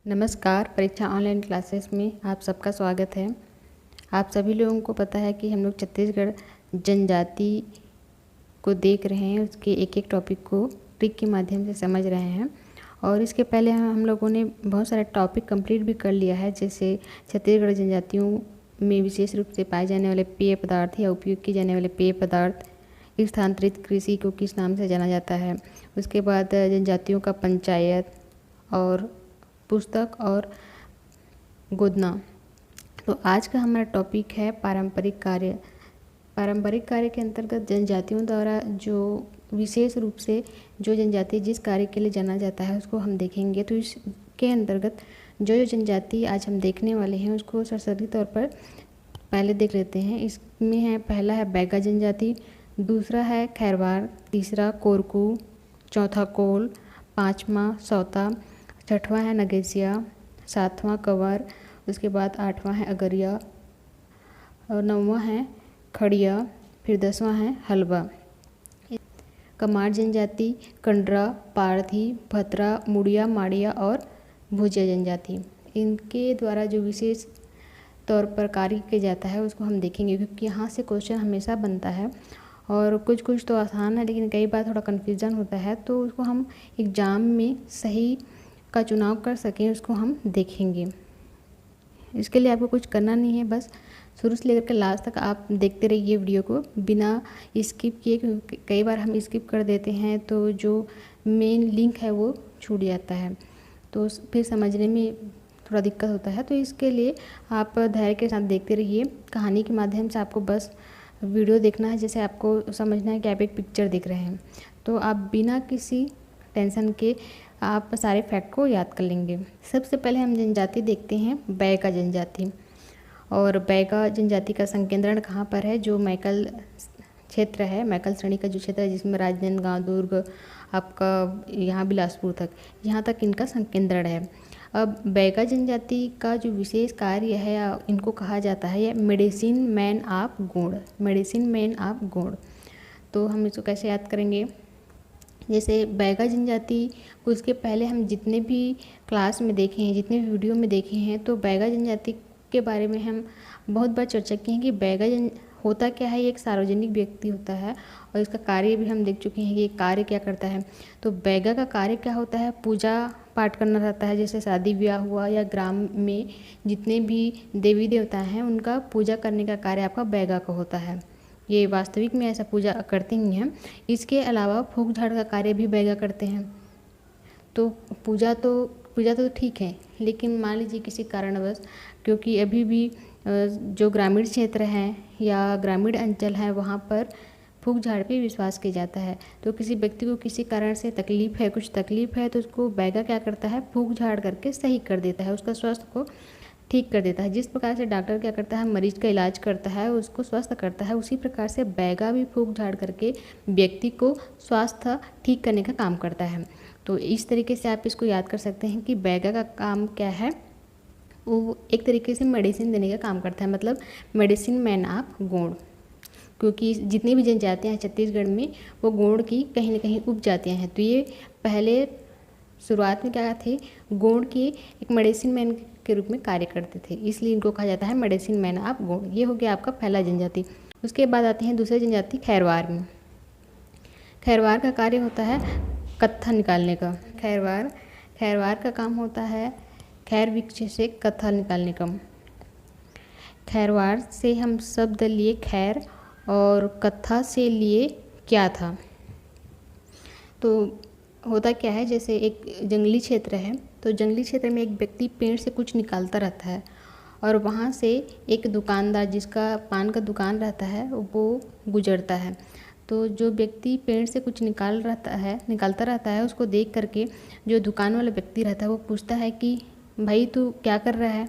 नमस्कार। परीक्षा online classes में आप सबका स्वागत है। आप सभी लोगों को पता है कि हम लोग छत्तीसगढ़ जनजाति को देख रहे हैं, उसके एक एक टॉपिक को ट्रिक के माध्यम से समझ रहे हैं। और इसके पहले हम लोगों ने बहुत सारे टॉपिक कंप्लीट भी कर लिया है, जैसे छत्तीसगढ़ जनजातियों में विशेष रूप से पाए जाने वाले पेय पदार्थ या उपयोग किए जाने वाले पेय पदार्थ, स्थानांतरित कृषि को किस नाम से जाना जाता है। उसके बाद जनजातियों का पंचायत और पुस्तक और गोदना। तो आज का हमारा टॉपिक है पारंपरिक कार्य। पारंपरिक कार्य के अंतर्गत जनजातियों द्वारा जो विशेष रूप से जो जनजाति जिस कार्य के लिए जाना जाता है उसको हम देखेंगे। तो इसके अंतर्गत जो जनजाति आज हम देखने वाले हैं उसको सरसरी तौर पर पहले देख लेते हैं। इसमें है, पहला है बैगा जनजाति, दूसरा है खैरवार, तीसरा कोरकू, चौथा कोल, पाँचवा सौता, छठवां है नगेसिया, सातवां कंवर, उसके बाद आठवां है अगरिया और नौवां है खड़िया, फिर 10वां है हलवा। कमार जनजाति कंडरा, पारधी, भतरा, मुड़िया, माड़िया और भुजिया जनजाति, इनके द्वारा जो विशेष तौर पर कार्य किया जाता है उसको हम देखेंगे, क्योंकि यहाँ से क्वेश्चन हमेशा बनता है और कुछ कुछ तो आसान है लेकिन कई बार थोड़ा कन्फ्यूज़न होता है। तो उसको हम एग्ज़ाम में सही का चुनाव कर सकें उसको हम देखेंगे। इसके लिए आपको कुछ करना नहीं है, बस शुरू से लेकर के लास्ट तक आप देखते रहिए वीडियो को बिना स्किप किए, क्योंकि कई बार हम स्किप कर देते हैं तो जो मेन लिंक है वो छूट जाता है, तो फिर समझने में थोड़ा दिक्कत होता है। तो इसके लिए आप धैर्य के साथ देखते रहिए। कहानी के माध्यम से आपको बस वीडियो देखना है, जैसे आपको समझना है कि आप एक पिक्चर देख रहे हैं, तो आप बिना किसी टेंशन के आप सारे फैक्ट को याद कर लेंगे। सबसे पहले हम जनजाति देखते हैं, बैगा जनजाति। और बैगा जनजाति का संकेंद्रण कहाँ पर है? जो मैकल क्षेत्र है, मैकल श्रेणी का जो क्षेत्र है जिसमें राजनांदगांव, दुर्ग, आपका यहाँ बिलासपुर तक, यहाँ तक इनका संकेंद्रण है। अब बैगा जनजाति का जो विशेष कार्य है इनको कहा जाता है medicine man of Gond, medicine man of Gond. तो हम इसको कैसे याद करेंगे? जैसे बैगा जनजाति को इसके पहले हम जितने भी क्लास में देखे हैं, जितने भी वीडियो में देखे हैं, तो बैगा जनजाति के बारे में हम बहुत बार चर्चा की है कि बैगा होता क्या है। ये एक सार्वजनिक व्यक्ति होता है और इसका कार्य भी हम देख चुके हैं कि ये कार्य क्या करता है। तो बैगा का कार्य क्या होता है? पूजा पाठ करना रहता है, जैसे शादी ब्याह हुआ या ग्राम में जितने भी देवी देवता हैं उनका पूजा करने का कार्य आपका बैगा का होता है। ये वास्तविक में ऐसा पूजा करते ही हैं। इसके अलावा फूक झाड़ का कार्य भी बैगा करते हैं। तो पूजा तो ठीक है, लेकिन मान लीजिए किसी कारणवश, क्योंकि अभी भी जो ग्रामीण क्षेत्र हैं या ग्रामीण अंचल है वहाँ पर फूक झाड़ पे विश्वास किया जाता है। तो किसी व्यक्ति को किसी कारण से तकलीफ़ है, कुछ तकलीफ़ है, तो उसको बैगा क्या करता है? फूक झाड़ करके सही कर देता है, उसका स्वास्थ्य को ठीक कर देता है। जिस प्रकार से डॉक्टर क्या करता है? मरीज का इलाज करता है, उसको स्वस्थ करता है, उसी प्रकार से बैगा भी फूक झाड़ करके व्यक्ति को स्वास्थ्य ठीक करने का काम करता है। तो इस तरीके से आप इसको याद कर सकते हैं कि बैगा का काम क्या है? वो एक तरीके से मेडिसिन देने का काम करता है, मतलब मेडिसिन मैन ऑफ गोंड। क्योंकि जितनी भी जनजातियाँ हैं छत्तीसगढ़ में वो गोंड की कहीं ना कहीं उपजातियाँ हैं। तो ये पहले शुरुआत में क्या थे? गोंड के एक मेडिसिन मैन के रूप में कार्य करते थे, इसलिए इनको कहा जाता है मेडिसिन मैन ऑफ गोंड। ये हो गया आपका पहला जनजाति। उसके बाद आते हैं दूसरे जनजाति खैरवार में। खैरवार का कार्य होता है कत्था निकालने का। खैरवार का काम होता है खैर वृक्ष से कत्था निकालने का। खैरवार से हम शब्द लिए खैर और कत्था से लिए क्या था। तो होता क्या है, जैसे एक जंगली क्षेत्र है, तो जंगली क्षेत्र में एक व्यक्ति पेड़ से कुछ निकालता रहता है और वहाँ से एक दुकानदार जिसका पान का दुकान रहता है वो गुजरता है। तो जो व्यक्ति पेड़ से कुछ निकालता रहता है उसको देख करके जो दुकान वाला व्यक्ति रहता है वो पूछता है कि भाई तू क्या कर रहा है?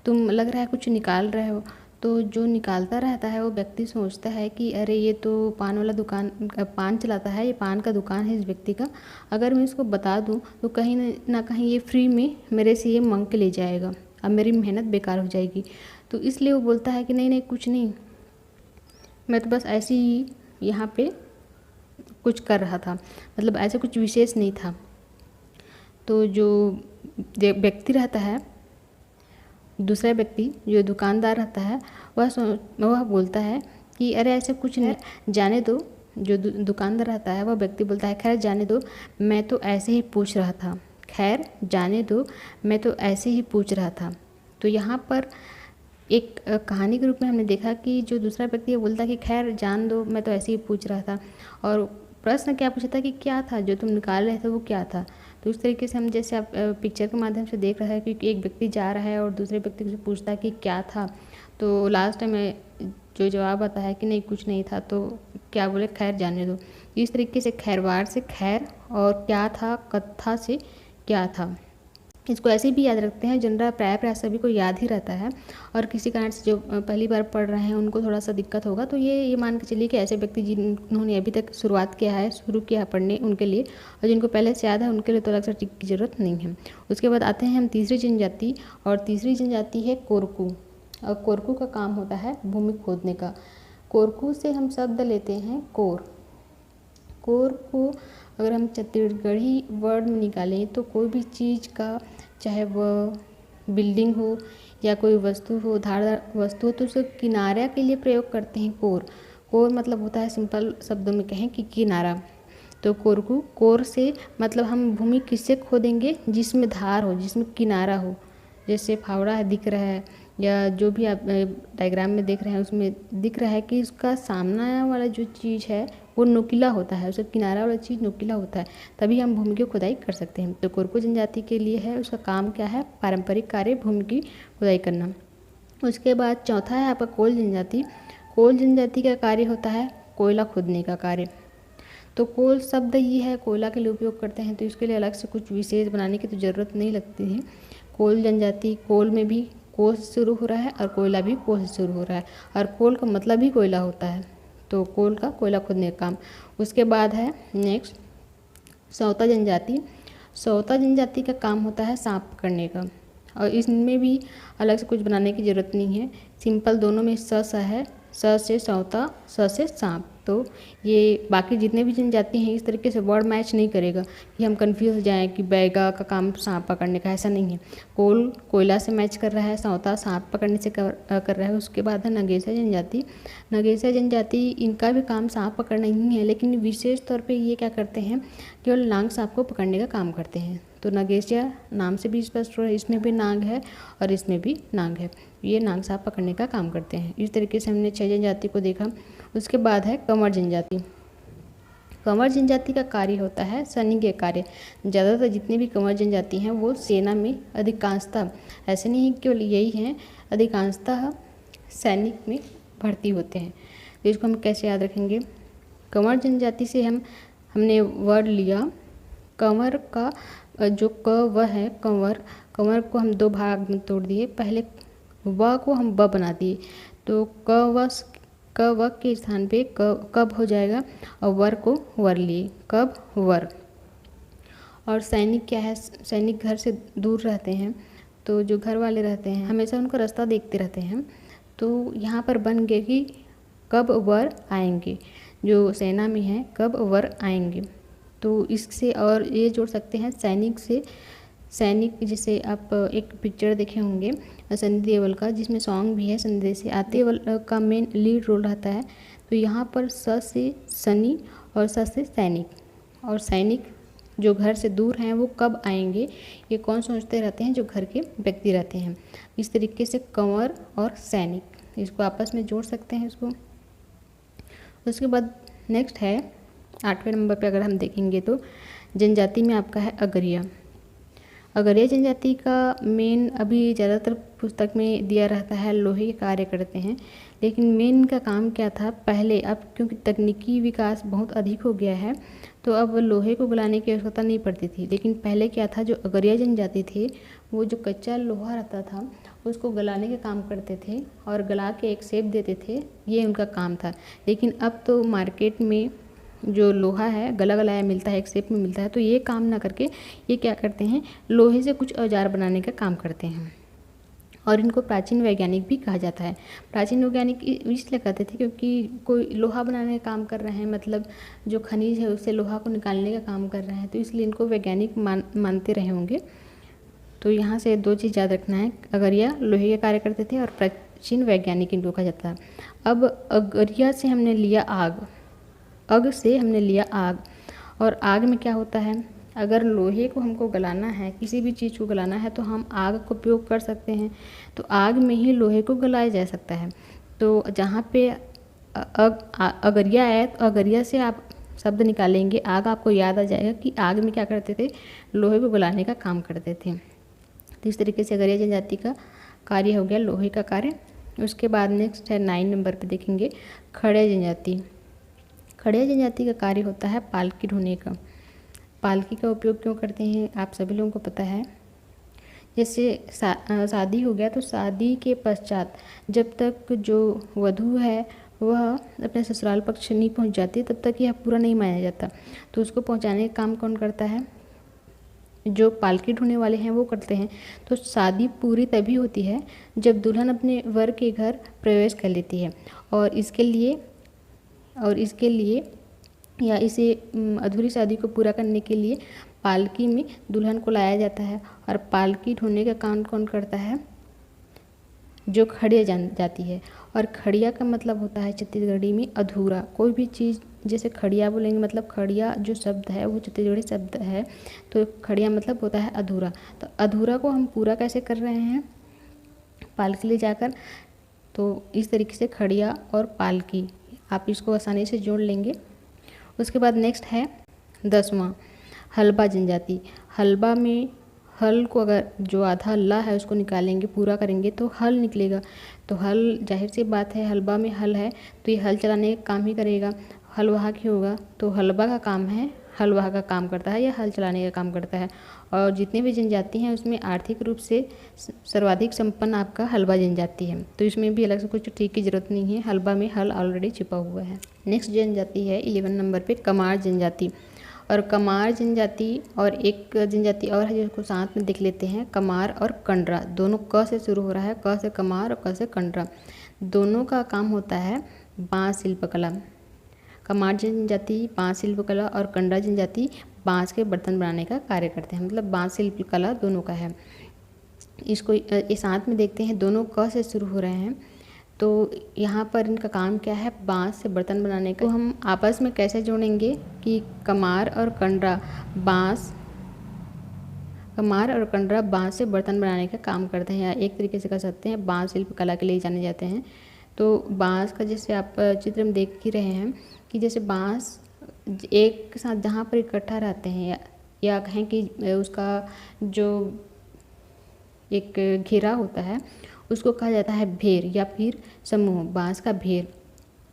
तुम लग रहा है कुछ निकाल रहे हो। तो जो निकालता रहता है वो व्यक्ति सोचता है कि अरे ये तो पान वाला दुकान, पान चलाता है, ये पान का दुकान है इस व्यक्ति का, अगर मैं इसको बता दूं तो कहीं ना कहीं ये फ्री में मेरे से ये मांग के ले जाएगा, अब मेरी मेहनत बेकार हो जाएगी। तो इसलिए वो बोलता है कि नहीं नहीं कुछ नहीं, मैं तो बस ऐसे ही यहाँ पे कुछ कर रहा था, मतलब ऐसा कुछ विशेष नहीं था। तो जो व्यक्ति रहता है, दूसरा व्यक्ति जो दुकानदार रहता है, वह बोलता है कि अरे ऐसे कुछ नहीं, जाने दो। जो दुकानदार रहता है वह व्यक्ति बोलता है खैर जाने दो, मैं तो ऐसे ही पूछ रहा था। खैर जाने दो, मैं तो ऐसे ही पूछ रहा था। तो यहाँ पर एक कहानी के रूप में हमने देखा कि जो दूसरा व्यक्ति है बोलता है कि खैर जान दो, मैं तो ऐसे ही पूछ रहा था। और प्रश्न क्या पूछा था कि क्या था जो तुम निकाल रहे थे, वो क्या था। तो उस तरीके से हम जैसे आप पिक्चर के माध्यम से देख रहे हैं कि एक व्यक्ति जा रहा है और दूसरे व्यक्ति से पूछता है कि क्या था। तो लास्ट में जो जवाब आता है कि नहीं कुछ नहीं था, तो क्या बोले खैर जाने दो। इस तरीके से खैरवार से खैर और क्या था कथा से क्या था। इसको ऐसे भी याद रखते हैं, जनरल प्राय सभी को याद ही रहता है। और किसी कारण से जो पहली बार पढ़ रहे हैं उनको थोड़ा सा दिक्कत होगा, तो ये मान के चलिए कि ऐसे व्यक्ति जिन्होंने अभी तक शुरू किया है पढ़ने, उनके लिए, और जिनको पहले से याद है उनके लिए तो अलग से टिक की ज़रूरत नहीं है। उसके बाद आते हैं हम तीसरी जनजाति, और तीसरी जनजाति है कोरकू। और कोरकू का काम होता है भूमि खोदने का। कोरकू से हम शब्द लेते हैं कोर। कोर को अगर हम छत्तीसगढ़ी वर्ड में निकालें तो कोई भी चीज़ का, चाहे वह बिल्डिंग हो या कोई वस्तु हो, धारदार वस्तु हो, तो उसे किनारा के लिए प्रयोग करते हैं कोर। कोर मतलब होता है, सिंपल शब्दों में कहें कि किनारा। तो कोरकू, कोर से मतलब हम भूमि किससे खोदेंगे, जिसमें धार हो, जिसमें किनारा हो। जैसे फावड़ा दिख रहा है या जो भी आप डायग्राम में देख रहे हैं उसमें दिख रहा है कि उसका सामना वाला जो चीज़ है वो नुकीला होता है, उसका किनारा वाला चीज़ नुकीला होता है, तभी हम भूमि की खुदाई कर सकते हैं। तो कोरकू जनजाति के लिए है, उसका काम क्या है, पारंपरिक कार्य भूमि की खुदाई करना। उसके बाद चौथा है आपका कोल जनजाति। कोल जनजाति का कार्य होता है कोयला खोदने का कार्य। तो कोल शब्द ही है, कोयला के लिए उपयोग करते हैं, तो इसके लिए अलग से कुछ विशेष बनाने की तो ज़रूरत नहीं लगती है। कोल जनजाति, कोल में भी को से शुरू हो रहा है और कोयला भी को से शुरू हो रहा है, और कोल का मतलब ही कोयला होता है। तो कोल का कोयला खोदने का काम। उसके बाद है नेक्स्ट सौता जनजाति। सौता जनजाति का काम होता है सांप पकड़ने का, और इसमें भी अलग से कुछ बनाने की ज़रूरत नहीं है, सिंपल दोनों में स है, स से सौता, स से सांप। तो ये बाकी जितने भी जनजाति हैं इस तरीके से वर्ड मैच नहीं करेगा कि हम कंफ्यूज हो जाएं कि बैगा का काम सांप पकड़ने का, ऐसा नहीं है। कोल कोयला से मैच कर रहा है, सौता सांप पकड़ने से कर रहा है। उसके बाद है नगेसा जनजाति। नगेसा जनजाति, इनका भी काम सांप पकड़ना ही है, लेकिन विशेष तौर पे ये क्या करते हैं, केवल नाग सांप को पकड़ने का काम करते हैं। तो नगेसिया नाम से भी स्पष्ट हो रहा है, इसमें भी नाग है और इसमें भी नाग है, ये नाग सांप पकड़ने का काम करते हैं। इस तरीके से हमने 6 जनजाति को देखा। उसके बाद है कंवर जनजाति। कंवर जनजाति का कार्य होता है सैनिक कार्य। ज़्यादातर जितने भी कंवर जनजाति हैं वो सेना में अधिकांशतः, ऐसे नहीं केवल यही हैं, अधिकांशतः सैनिक में भर्ती होते हैं। तो इसको हम कैसे याद रखेंगे, कंवर जनजाति से हमने वर्ड लिया कंवर का, जो क व है कंवर, कंवर को हम 2 भाग में तोड़ दिए। पहले व को हम ब बना दिए, तो क व के स्थान पे कब हो जाएगा, और वर को वर लिए, कब वर। और सैनिक क्या है, सैनिक घर से दूर रहते हैं, तो जो घर वाले रहते हैं हमेशा उनको रास्ता देखते रहते हैं, तो यहाँ पर बन गया कि कब वर आएंगे, जो सेना में है कब वर आएंगे। तो इससे और ये जोड़ सकते हैं सैनिक से, सैनिक जैसे आप एक पिक्चर देखे होंगे सनी देओल का, जिसमें सॉन्ग भी है संदेश से आते देओल का मेन लीड रोल रहता है। तो यहाँ पर स से सनी और स से सैनिक, और सैनिक जो घर से दूर हैं वो कब आएंगे, ये कौन सोचते रहते हैं, जो घर के व्यक्ति रहते हैं। इस तरीके से कंवर और सैनिक इसको आपस में जोड़ सकते हैं इसको। उसके बाद नेक्स्ट है 8वें नंबर पे अगर हम देखेंगे तो जनजाति में आपका है अगरिया। अगरिया जनजाति का मेन अभी ज़्यादातर पुस्तक में दिया रहता है लोहे के कार्य करते हैं, लेकिन मेन का काम क्या था पहले, अब क्योंकि तकनीकी विकास बहुत अधिक हो गया है तो अब लोहे को गलाने की आवश्यकता नहीं पड़ती थी। लेकिन पहले क्या था, जो अगरिया जनजाति थे वो जो कच्चा लोहा रहता था उसको गलाने का काम करते थे और गला के एक शेप देते थे, ये उनका काम था। लेकिन अब तो मार्केट में जो लोहा है गला गलाया मिलता है, एक शेप में मिलता है, तो ये काम ना करके ये क्या करते हैं, लोहे से कुछ औजार बनाने का काम करते हैं। और इनको प्राचीन वैज्ञानिक भी कहा जाता है। प्राचीन वैज्ञानिक इसलिए कहते थे क्योंकि कोई लोहा बनाने का काम कर रहे हैं, मतलब जो खनिज है उससे लोहा को निकालने का काम कर रहे हैं, तो इसलिए इनको वैज्ञानिक मानते रहे होंगे। तो यहाँ से दो चीज़ याद रखना है, अगरिया लोहे के कार्य करते थे और प्राचीन वैज्ञानिक इनको कहा जाता है। अब अगरिया से हमने लिया आग, अग से हमने लिया आग, और आग में क्या होता है, अगर लोहे को हमको गलाना है, किसी भी चीज़ को गलाना है तो हम आग का उपयोग कर सकते हैं। तो आग में ही लोहे को गलाया जा सकता है। तो जहाँ पे अगरिया है तो अगरिया से आप शब्द निकालेंगे आग, आपको याद आ जाएगा कि आग में क्या करते थे, लोहे को गलाने का काम करते थे। तो इस तरीके से अगरिया जनजाति का कार्य हो गया, लोहे का कार्य। उसके बाद नेक्स्ट है 9 नंबर पे देखेंगे खड़िया जनजाति। खड़िया जनजाति का कार्य होता है पालकी ढोने का। पालकी का उपयोग क्यों करते हैं आप सभी लोगों को पता है। जैसे शादी हो गया तो शादी के पश्चात जब तक जो वधू है वह अपने ससुराल पक्ष नहीं पहुंच जाती तब तक यह पूरा नहीं माना जाता। तो उसको पहुंचाने का काम कौन करता है, जो पालकी ढोने वाले हैं वो करते हैं। तो शादी पूरी तभी होती है जब दुल्हन अपने वर के घर प्रवेश कर लेती है, और इसके लिए या इसे अधूरी शादी को पूरा करने के लिए पालकी में दुल्हन को लाया जाता है। और पालकी ढोने का काम कौन करता है, जो खड़िया जाती है। और खड़िया का मतलब होता है छत्तीसगढ़ी में अधूरा। कोई भी चीज़ जैसे खड़िया बोलेंगे, मतलब खड़िया जो शब्द है वो छत्तीसगढ़ी शब्द है, तो खड़िया मतलब होता है अधूरा। तो अधूरा को हम पूरा कैसे कर रहे हैं, पालकी ले जाकर। तो इस तरीके से खड़िया और पालकी आप इसको आसानी से जोड़ लेंगे। उसके बाद नेक्स्ट है 10वां हलबा जनजाति। हलबा में हल को अगर जो आधा ला है उसको निकालेंगे, पूरा करेंगे तो हल निकलेगा। तो हल, जाहिर सी बात है हलबा में हल है तो ये हल चलाने का काम ही करेगा। हल वहाँ की होगा, तो हलबा का काम है, हल वहाँ का काम करता है या हल चलाने का काम करता है। और जितने भी जनजाति हैं उसमें आर्थिक रूप से सर्वाधिक संपन्न आपका हलबा जनजाति है। तो इसमें भी अलग से कुछ ट्रिक की जरूरत नहीं है, हलबा में हल ऑलरेडी छिपा हुआ है। नेक्स्ट जनजाति है 11 नंबर पे कमार जनजाति। और कमार जनजाति और एक जनजाति और है जिसको साथ में देख लेते हैं, कमार और कंडरा। दोनों क से शुरू हो रहा है, क से कमार और क से कंडरा। दोनों का काम होता है बाँस शिल्पकला। कमार जनजाति बाँस शिल्पकला और कंडरा जनजाति बाँस के बर्तन बनाने का कार्य करते हैं, मतलब बाँस शिल्पकला दोनों का है। इसको ये साथ में देखते हैं, दोनों क से शुरू हो रहे हैं। तो यहाँ पर इनका काम क्या है, बाँस से बर्तन बनाने का। तो हम आपस में कैसे जोड़ेंगे कि कमार और कंडरा बाँस से बर्तन बनाने का काम करते हैं, या एक तरीके से कह सकते हैं बाँस शिल्प कला के लिए जाने जाते हैं। तो बाँस का जैसे आप चित्र में देख ही रहे हैं कि जैसे बाँस एक साथ जहाँ पर इकट्ठा रहते हैं, या कहें कि उसका जो एक घेरा होता है उसको कहा जाता है भेर या फिर समूह, बाँस का भेर।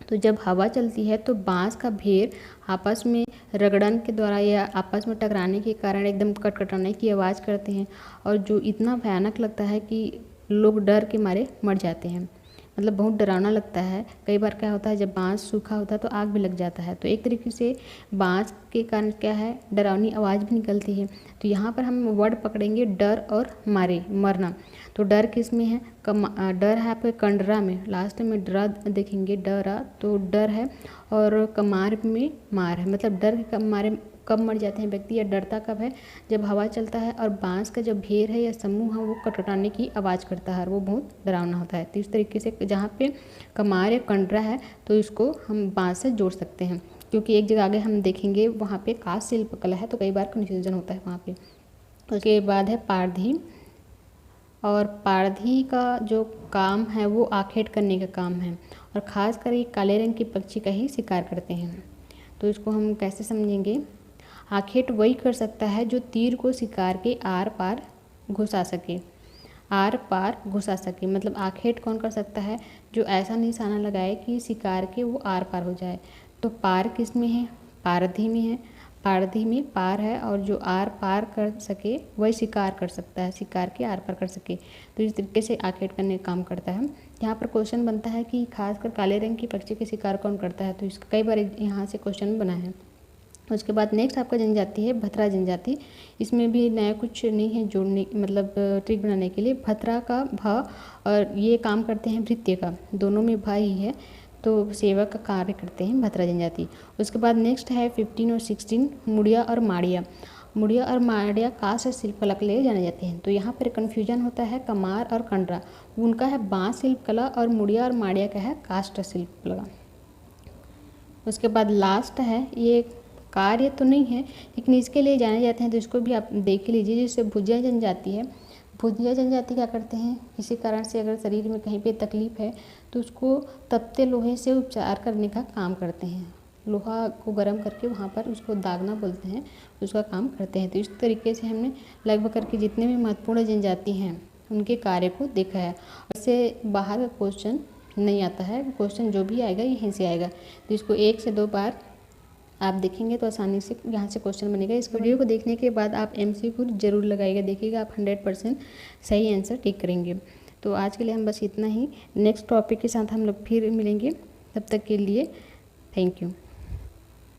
तो जब हवा चलती है तो बाँस का भेर आपस में रगड़न के द्वारा या आपस में टकराने के कारण एकदम कटकटाने की आवाज़ करते हैं, और जो इतना भयानक लगता है कि लोग डर के मारे मर जाते हैं, मतलब बहुत डरावना लगता है। कई बार क्या होता है जब बाँस सूखा होता है तो आग भी लग जाता है। तो एक तरीके से बाँस के कारण क्या है, डरावनी आवाज़ भी निकलती है। तो यहाँ पर हम वर्ड पकड़ेंगे डर और मारे, मरना। तो डर किस में है, डर है आपके कंडरा में, लास्ट में डरा देखेंगे, डरा तो डर है, और कमार में मार है, मतलब डर के मारे कब मर जाते हैं व्यक्ति, या डरता कब है, जब हवा चलता है और बाँस का जब भेर है या समूह है वो कटकटाने की आवाज़ करता है और वो बहुत डरावना होता है। तो इस तरीके से जहाँ पे कमार या कंडरा है तो इसको हम बाँस से जोड़ सकते हैं, क्योंकि एक जगह आगे हम देखेंगे वहाँ पे काष्ठ शिल्प कला है तो कई बार कन्फ्यूजन होता है वहाँ पे। उसके बाद है पारधी। और पारधी का जो काम है वो आखेट करने का काम है, और ख़ास कर ये काले रंग के पक्षी का ही शिकार करते हैं। तो इसको हम कैसे समझेंगे, आखेट वही कर सकता है जो तीर को शिकार के आर पार घुसा सके, आर पार घुसा सके। मतलब आखेट कौन कर सकता है, जो ऐसा निशाना लगाए कि शिकार के वो आर पार हो जाए। तो पार किस में है, पारधी में है, पारधी में पार है, और जो आर पार कर सके वही शिकार कर सकता है, शिकार के आर पार कर सके। तो इस तरीके से आखेट करने का काम करता है। यहाँ पर क्वेश्चन बनता है कि खासकर काले रंग की पक्षी के शिकार कौन करता है, तो इसका कई बार यहाँ से क्वेश्चन बना है। उसके बाद नेक्स्ट आपका जनजाति है भतरा जनजाति। इसमें भी नया कुछ नहीं है जोड़ने, मतलब ट्रिक बनाने के लिए। भतरा का भ, और ये काम करते हैं भृत्य का, दोनों में भ ही है, तो सेवा का कार्य करते हैं भतरा जनजाति। उसके बाद नेक्स्ट है 15 और 16 मुड़िया और माड़िया। मुड़िया और माड़िया काष्ठ शिल्पकला के लिए जाने जाते हैं। तो यहाँ पर कन्फ्यूजन होता है कमार और कंडरा, उनका है बाँस शिल्पकला और मुड़िया और माड़िया का है काष्ठ शिल्पकला। उसके बाद लास्ट है, ये कार्य तो नहीं है लेकिन इसके लिए जाने जाते हैं, तो इसको भी आप देख लीजिए। जैसे भुजिया जनजाति है, भुजिया जनजाति क्या करते हैं, किसी कारण से अगर शरीर में कहीं पे तकलीफ है तो उसको तपते लोहे से उपचार करने का काम करते हैं। लोहा को गर्म करके वहाँ पर उसको दागना बोलते हैं, उसका काम करते हैं। तो इस तरीके से हमने लगभग करके जितने भी महत्वपूर्ण जनजाति हैं उनके कार्य को देखा है। इससे बाहर का क्वेश्चन नहीं आता है, क्वेश्चन जो भी आएगा यहीं से आएगा। तो इसको 1 से 2 बार आप देखेंगे तो आसानी से यहाँ से क्वेश्चन बनेगा। इस वीडियो को देखने के बाद आप MCQ जरूर लगाइएगा, देखिएगा आप 100% सही आंसर टिक करेंगे। तो आज के लिए हम बस इतना ही, नेक्स्ट टॉपिक के साथ हम लोग फिर मिलेंगे, तब तक के लिए थैंक यू।